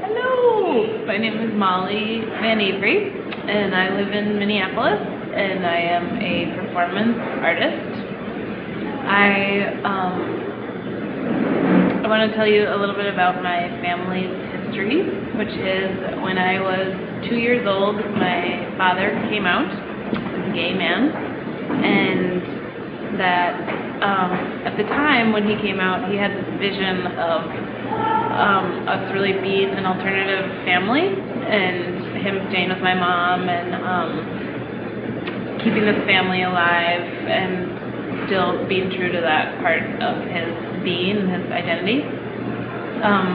Hello, my name is Molly Van Avery, and I live in Minneapolis, and I am a performance artist. I want to tell you a little bit about my family's history, which is when I was 2 years old, my father came out as a gay man, and that at the time when he came out, he had this vision of us really being an alternative family, and him staying with my mom and keeping this family alive and still being true to that part of his being and his identity.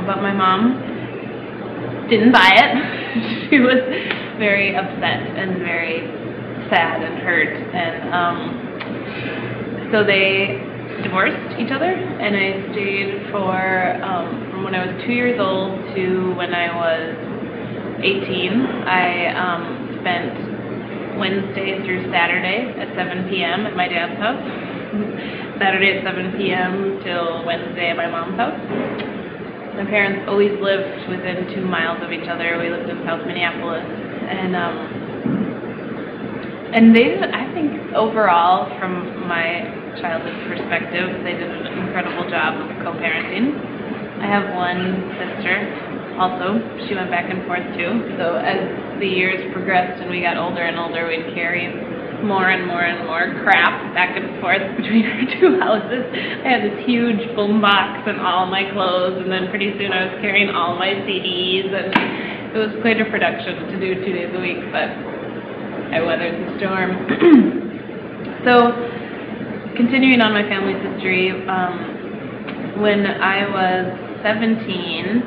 But my mom didn't buy it. She was very upset and very sad and hurt, and so they divorced each other, and I stayed for from when I was 2 years old to when I was 18. I spent Wednesday through Saturday at 7 p.m. at my dad's house, Saturday at 7 p.m. till Wednesday at my mom's house. My parents always lived within 2 miles of each other. We lived in South Minneapolis, and they did, I think, overall, from my childhood perspective, they did an incredible job of co-parenting. I have one sister also. She went back and forth too. So as the years progressed and we got older and older, we'd carry more and more and more crap back and forth between our 2 houses. I had this huge boom box and all my clothes, and then pretty soon I was carrying all my CDs, and it was quite a production to do 2 days a week, but I weathered the storm. So, continuing on my family's history, when I was 17,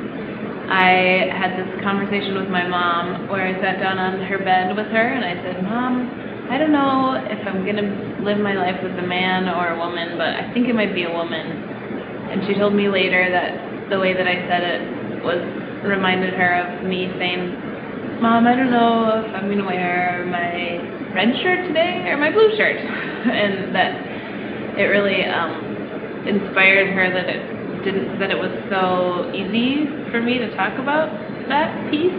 I had this conversation with my mom where I sat down on her bed with her and I said, "Mom, I don't know if I'm going to live my life with a man or a woman, but I think it might be a woman." And she told me later that the way that I said it reminded her of me saying, "Mom, I don't know if I'm going to wear my red shirt today or my blue shirt." And that it really inspired her that it was so easy for me to talk about that piece.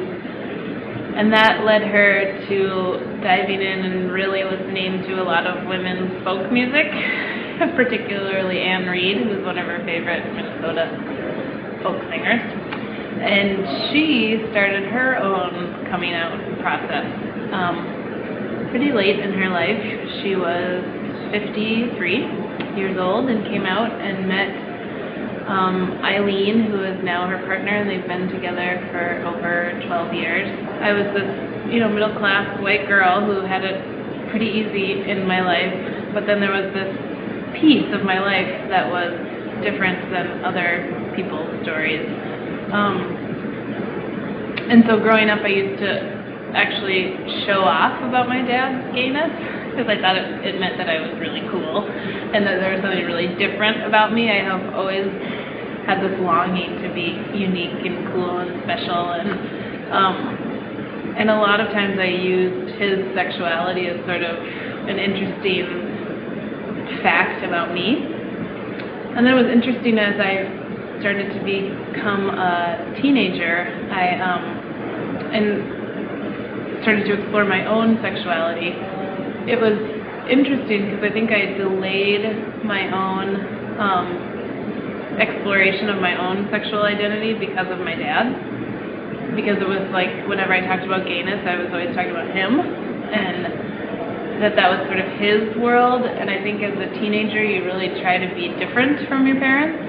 And that led her to diving in and really listening to a lot of women's folk music, particularly Anne Reid, who's one of her favorite Minnesota folk singers. And she started her own coming out process pretty late in her life. She was 53 years old and came out and met Eileen, who is now her partner, and they've been together for over 12 years. I was this, middle-class white girl who had it pretty easy in my life, but then there was this piece of my life that was different than other people's stories. And so growing up, I used to actually show off about my dad's gayness, because I thought it meant that I was really cool and that there was something really different about me. I have always had this longing to be unique and cool and special, and a lot of times I used his sexuality as sort of an interesting fact about me. And then it was interesting as I started to become a teenager, and started to explore my own sexuality. It was interesting because I think I delayed my own exploration of my own sexual identity because of my dad. Because it was like whenever I talked about gayness, I was always talking about him, and that was sort of his world. And I think as a teenager, you really try to be different from your parents.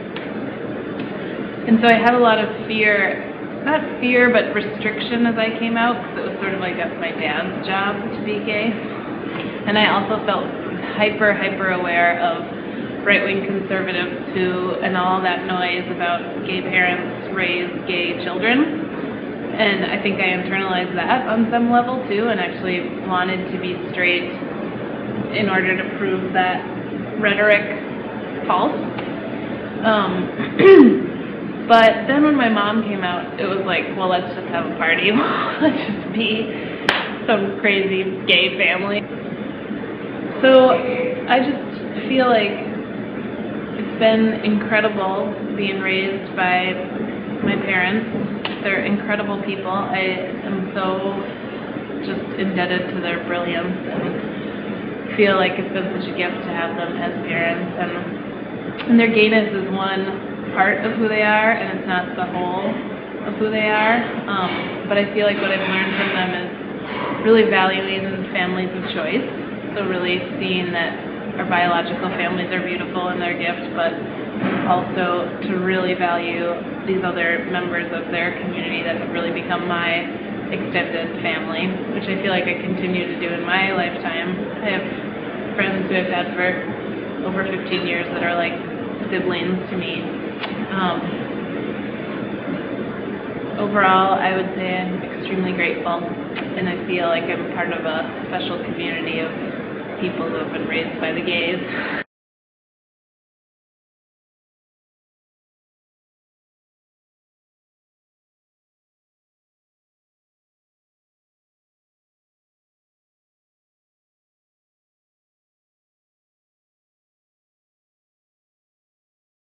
And so I had a lot of fear, not fear, but restriction as I came out, because it was sort of like my dad's job to be gay. And I also felt hyper aware of right-wing conservatives and all that noise about gay parents raise gay children. And I think I internalized that on some level too, and actually wanted to be straight in order to prove that rhetoric false. But then when my mom came out, it was like, well, let's just have a party. Let's just be some crazy gay family. So I just feel like it's been incredible being raised by my parents They're incredible people. I am so just indebted to their brilliance and feel like it's been such a gift to have them as parents. And their gayness is one part of who they are, and it's not the whole of who they are. But I feel like what I've learned from them is really valuing families of choice. So really seeing that our biological families are beautiful and their gift, but also to really value these other members of their community that have really become my extended family, which I feel like I continue to do in my lifetime. I have friends who I've had for over 15 years that are like siblings to me. Overall, I would say I'm extremely grateful, and I feel like I'm part of a special community of people who have been raised by the gays.